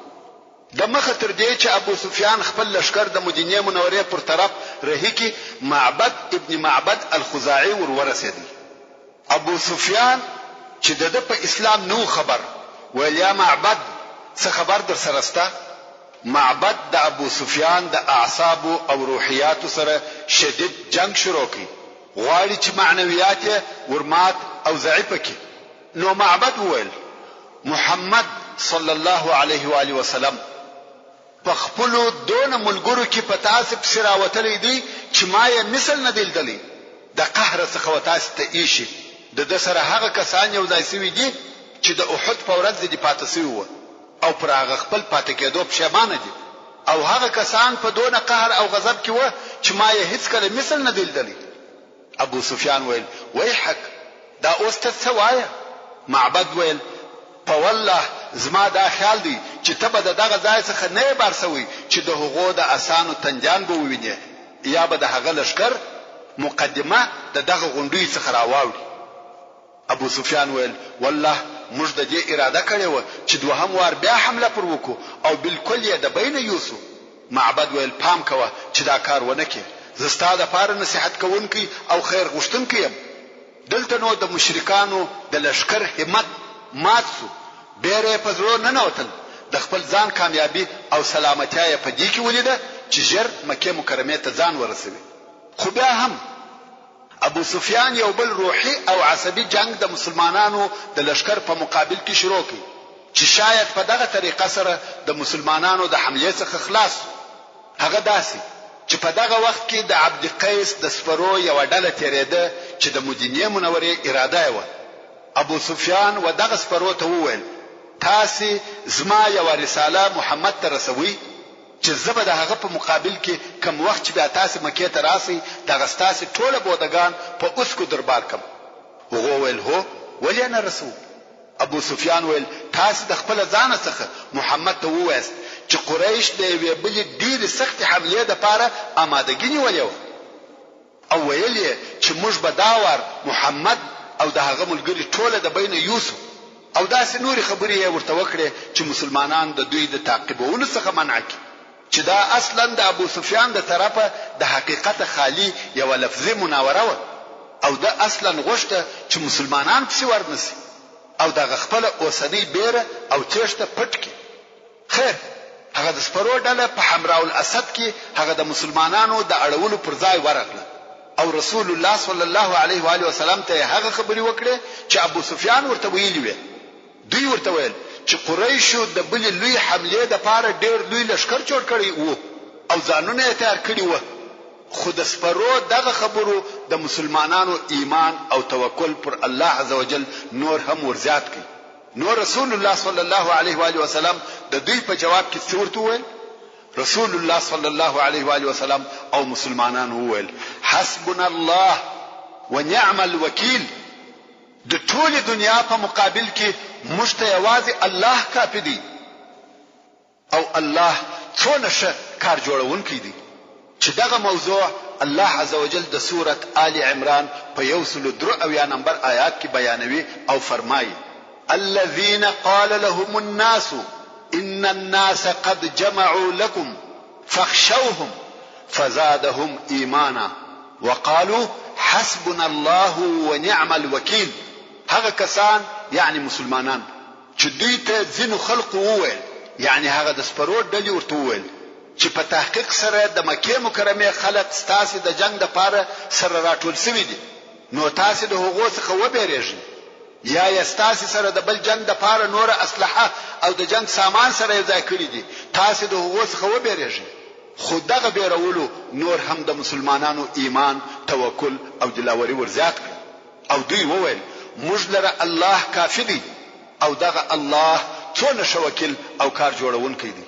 د مخه تر دې چې ابو سفیان خپل لشکر د مدینه منورې پر طرف رهي کی معبد ابن معبد الخزاعي ورسېدی. ابو سفیان چې د په اسلام نو خبر ویل یا معبد څه خبر در سره ستا؟ معبد د ابو سفیان د اعصاب او روحیات سره شدید جنگ شروع کړي، غواړي چې معنویات ورمات او ضعیف کړي. نو معبد ویل محمد صلی الله علیه و آله وسلم په خپل دون ملګرو کې په تاسو په راوتلې دي چې ما یې مثل نه دلدلې د قهر څخه وتاست ته ایشي. د سره هغه کسان یو ځای سوي دي چې د احد په ورځ دي پاتې سوي وو او پر هغه خپل پاتې کېدو پښیمانه دي، او هغه کسان په دون قهر او غضب کې وو چې ما یې هیڅ کله مثل نه دلدلې. ابو سفیان ویل ویحک دا اوس ته څه وایې؟ معبد ویل په والله زما دا خیال دی چې ته به دغه ځای څخه نه بار سوي چې د هغو د اسانو تنجان به وویني یا به د هغه لشکر مقدمه د دغه غونډوي څخه راوړي. ابو سفیان ویل والله موږ د دې اراده کړې و چې دوهم وار بیا حمله پر وکړو او بالکل یې د بین یوسو. معبد ویل پام کوه چې دا کار ونه کړې، زه ستا د پاره نصیحت کوونکی او خیر غوښتونکی یم. دلته نو د مشرکانو د لشکر همت مات سو، بیره په زړه نه نوتل. د خپل ځان کامیابی او سلامتیا یې په دې کې ولیده چې ژر مکه مکرمه ته ځان ورسوي. خو بیا هم ابو سفیان یو بل روحي او عصبي جنگ د مسلمانانو د لشکر په مقابل کې شروع کړ چې شاید په دغه طریقه سره د مسلمانانو د حمله څخه خلاص. هغه داسي چې په دغه وخت کې د عبد قیس د سپرو یو ډله تیرېده چې د مدینه منورې اراده و. ابو سفیان و دغه سپرو ته وویل تاسو زما یو رساله محمد ته رسوي چې زبر د هغه په مقابل کې کوم وخت چې بیا تاسو مکه ته راسي دغه تاسو ټوله بودگان په اوس کو دربار کوم. هغه ویل هو ولې نه رسول. ابو سفیان ویل تاسو د خپل ځان څخه محمد ته ووایست چې قریش د یوې بلې ډېرې سخت حمله د پاره آمادګي نیولې او ویل چې موږ به دا وار محمد او د هغه ملګری ټوله د بین یوسف او داسې نوري خبرې ورته وکړي چې مسلمانان د دوی د تعقیبولو څخه منع کړي چې دا اصلا د ابو سفیان د طرفه د حقیقت خالی یو لفظي مناوره و او دا اصلا غوښته چې مسلمانان پسې ورنسي او دا خپل اوسنۍ بیره او تشته پټ کړي. خیر هغه د سپرو ډله په حمراء الاسد کې هغه د مسلمانانو د اړولو پر ځای ورغله او رسول الله صلی الله علیه و آله وسلم ته هغه خبري وکړه چې ابو سفیان ورته ویلی و. دوی ورته ویل چې قریشو د بلې لوی حمله د پاره ډېر لوی لشکر جوړ کړی وو او ځانونه یې تیار کړی وو، خو د سپرو دغه خبرو د مسلمانانو ایمان او توکل پر الله عزوجل نور هم ورزیات کړ. نو رسول الله صلی الله علیه و آله وسلم د دوی په جواب کې څه ورته وویل؟ رسول الله صلی الله علیه و آله وسلم او مسلمانانو وویل حسبنا الله ونعم الوکیل. د ټول دنیا په مقابل کې موږ ته یوازې الله کافي دی او الله څونه ښه کار جوړونکی دی. چې دغه موضوع الله عزوجل د سوره آل عمران په 103 نمبر آیات کې بیانوي او فرمایي الذين قال لهم الناس ان الناس قد جمعوا لكم فاخشوهم فزادهم ایمانا وقالوا حسبنا الله ونعم الوکیل. هغه کسان یعنی مسلمانان چې دوی ته ځینو خلق وویل، یعنی هغه د سپرو ډلې ورته وویل چې په تحقیق سره د مکه مکرمه خلق ستاسو د جنگ د پاره سره راټول شوی دي، نو تاسو د هغو څخه وبېریږئ، یا ستاسو سره د بل جنگ د پاره نور اسلحه او د جنگ سامان سره یو ځای کړی دي، تاسو د هغو څخه وبېریږئ. خو دغه بیرولو نور هم د مسلمانانو ایمان، توکل او دلاوري ورزیات کړ او دوی وویل موږ لره الله کافی دی او دغه الله څونه شوکل او کار جوړونکی دی.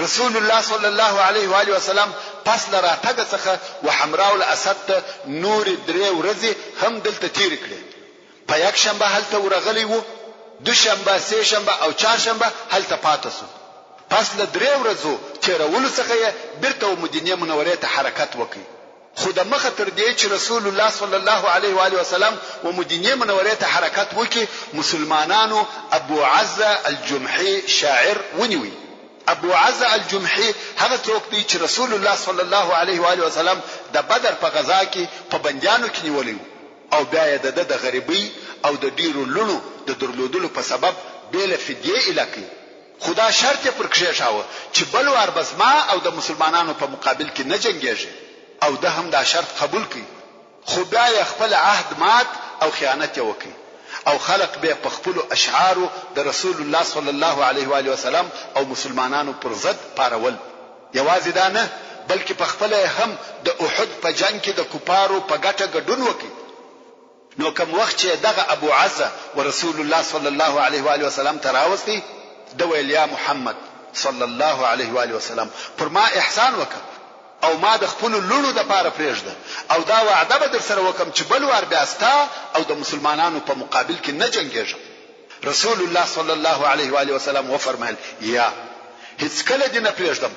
رسول الله صلی الله علیه و آله وسلم پس لرا تګ څخه وحمراء الاسد ته نور درې ورځې هم دلته تیر کړې. په یک شنبه هلته ورغلی وو، دوشنبه، سه شنبه او چهارشنبه هلته پاتې شو. پس له درې ورځو تیرولو څخه یې بیرته مدینه منوره ته حرکت وکړ. خو د مخه تر دې چې رسول الله صلی الله علیه و آله وسلم و مدینه منوره ته حرکت وکړي، مسلمانانو ابو عزه الجمحي شاعر ونیوي. ابو عزه الجمحي هغه څوک دی چې رسول الله صلی الله علیه و آله وسلم د بدر په غزا کې په بندیانو کې نیولی او بیا یې د غریبۍ او د ډیرو لونو د درلودلو په سبب بیل فدیه الکه. خدا شرط پر کښېښاوه چې بل وار بس ما او د مسلمانانو په مقابل کې نه جنگیږي او ده هم دا شرط قبول کړي. خو بیا یې خپل عهد مات او خیانت وکړي او خلق به په خپل اشعارو د رسول الله صلی الله علیه و آله وسلم او مسلمانانو پر ضد پارول. یوازې دا نه بلکې په خپل هم د احد په جنگ کې د کفارو په ګټه ګډون وکړي. نو کوم وخت چې دغه ابو عزه ورسول الله صلی الله علیه و آله وسلم تراوستي د ویل یا محمد صلی الله علیه و آله وسلم پر ما احسان وکړه او ما د خپل لونو د پاره پرېږده او دا وعده به در سره وکم چې بل وار بیا ستا او د مسلمانانو په مقابل کې نه جنگیږم. رسول الله صلی الله علیه و آله وسلم وفرمایل یا هیڅ کله دې نه پرېږدم.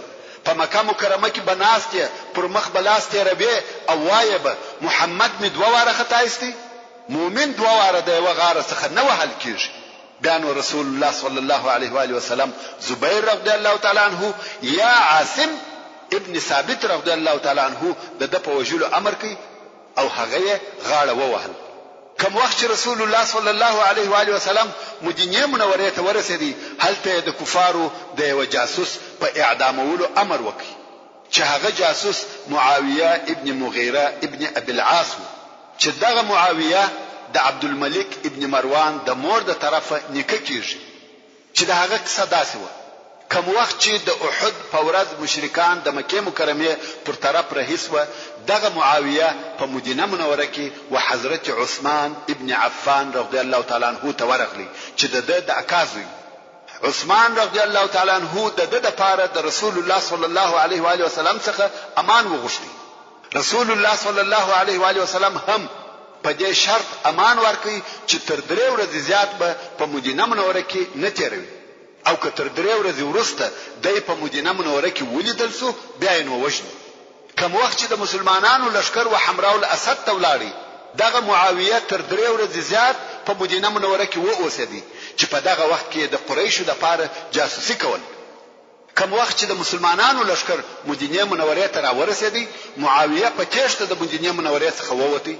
په مکه مکرمه کې بناستې پر مخ بلاستې ربه او وایې به محمد می دوه واره خطایستی، مؤمن دوه واره د یو غاره څخه نه وهل کیږي. بانو رسول الله صلی الله علیه و آله وسلم زبیر رضی الله تعالی عنه یا عاصم ابن ثابت رضی الله تعالی عنه د په وجلو امر کوي او هغه غاړه ووهل. کوم وخت چې رسول الله صلی الله علیه و آله وسلم مدینه منوره ته ورسېدی، هلته د کفارو د یو جاسوس په اعدامولو امر وکړي چې هغه جاسوس معاویه ابن مغیره ابن ابي العاص، چې دغه معاویه د عبد الملک ابن مروان د مور د طرفه نیکه کیږي. چې د هغه قصه داسې و کوم وخت چې د احد په ورځ مشرکان د مکه مکرمه پر طرف رهیس و، دغه معاویه په مدینه منوره کې و حضرت عثمان ابن عفان رضی الله تعالی عنه ته ورغلی چې د اکازوی عثمان رضی الله تعالی عنه د لپاره د رسول الله صلی الله علیه و آله وسلم څخه امان وغوښتي. رسول الله صلی الله علیه و آله وسلم هم په دې شرط امان ورکړي چې تر درې ورځې زیات به په مدینه منوره کې نه تیروي او که تر درې ورځې وروسته د په مدینه منوره کې ولیدل سو بیا یې ووژني. کوم وخت چې د مسلمانانو لشکر و حمراء الاسد ته ولاړی، دغه معاویه تر درې ورځې زیات په مدینه منوره کې اوسېدی چې په دغه وخت کې د قریشو د پاره جاسوسي کول. کوم وخت چې د مسلمانانو لشکر مدینه منوره ته راورسېدی، معاویه په تېښته د مدینه منوره څخه ووتی.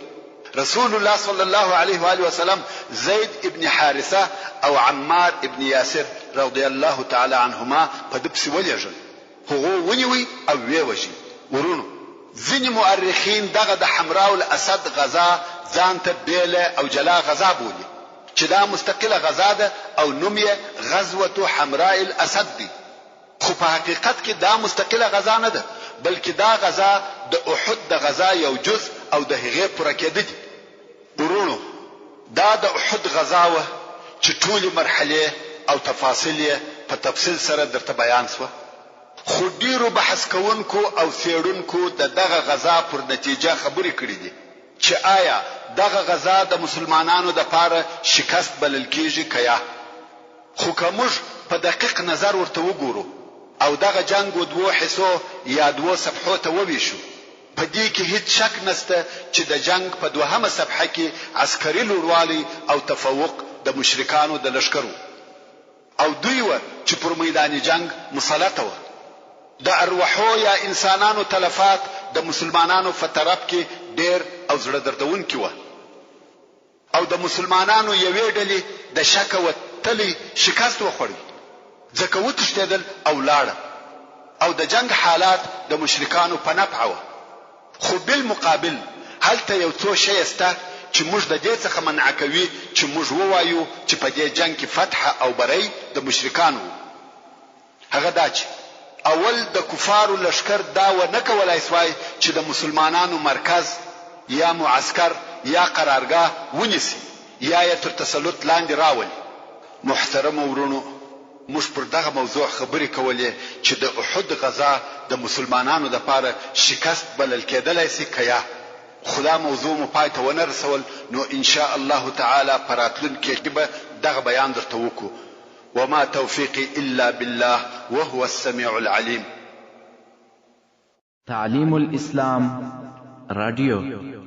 رسول الله صلی الله علیه و آله وسلم زید ابن حارثه او عمار ابن یاسر رضی الله تعالی عنهما په دپسې ولېږل، هغه ونیوي او ویوژي. ورونو ځینې مؤرخین دغه د حمراء الاسد غزا ځان ته بیل او جلا غزا بولي، چې دا مستقله غزا ده او نوم یې غزوه حمراء الاسد دی. خو په حقیقت کې دا مستقله غزا نه ده، بلکې دا غزا د احد د غزا یو جز او د هغې پوره کېده دي. ورونو، دا د احد غزا وه چې ټولې مرحلې او تفاصیل یې په تفصیل سره درته بیان شوه. خو ډیرو بحث کوونکو او څېړونکو د دغه غزا پر نتیجه خبرې کړې دي چې آیا دغه غزا د مسلمانانو د پاره شکست بلل کیږي که یا. خو که موږ په دقیق نظر ورته وګورو او دغه جنگ و دوو حصو یا دوو صفحو ته وویشو، په دې کې هیڅ شک نسته چې د جنگ په دوهمه صفحه کې عسکري لوړوالی او تفوق د مشرکانو د لشکرو او دوی و چې پر میدان جنگ مسلطه و. د ارواحو یا انسانانو تلفات د مسلمانانو په طرف کې ډیر او زړه دردونکي و او د مسلمانانو یوې ډلې د شک و تلی شکست وخوړی، ځکه وتښتېدل او لاړه او د جنگ حالات د مشرکانو په نفع و. خو بالمقابل هلته یو څو شی سته چې موږ د دې څخه منع کوي چې موږ ووایو چې په دې جنگ کې فتح او بری د مشرکانو. هغه دا چې اول د کفارو لشکر دا و نه کولای سوای چې د مسلمانانو مرکز یا معسكر یا قرارګاه ونیسي یا یې تر تسلط لاندې راولي. محترم ورونو، موږ پر دغه موضوع خبرې کولې چې د احد غزا د مسلمانانو د پاره شکست بلل کېدلای شي که یا. خدا موضوع مو پای ته ونه رسول، نو ان شاء الله تعالی په راتلونکي کې به دغه بیان درته وکړو. وما توفيقي إلا بالله وهو السميع العليم. تعليم الإسلام راديو